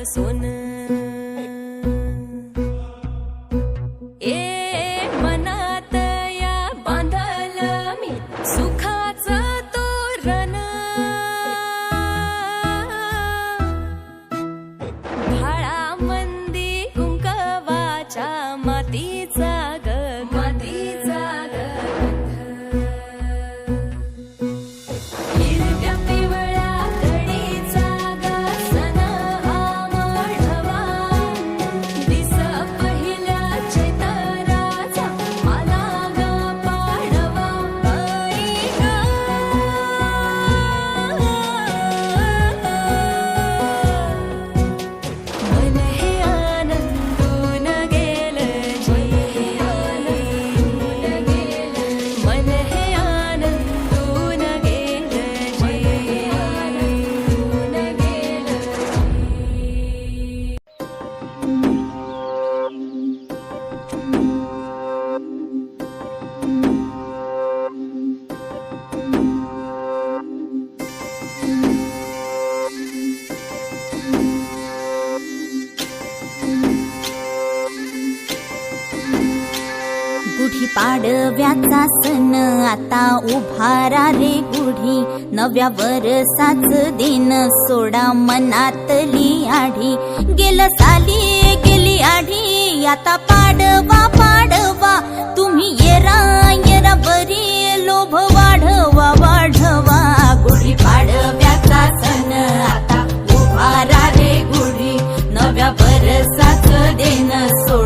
सोन ए मनात या बांधल मी सुखाचं तोरण भाळामंदी कुंकवाच्या मातीचा मातीचा हिरव्या पिवळ्या कडीचा सण हा माढवा दिस पहिल्या चैतराचा आला ग पाडवा आई ग मन हे आनंदून गेलं जय हे आनंदून गेलं मन हे आनंदून गेलं जय हे आनंदून गेलं गुढी पाडव्याचा सण आता उभारा रे गुढी नव्या वरसाच दिन सोडा मनातली आढी गेलं साली गेली आढी आता पाडवा पाडवा तुम्ही येरा येरा बरी लोभ वाढवा वाढवा गुढी पाडव्याचा सण आता उभारा रे गुढी नव्या वरसाच दिन सोडा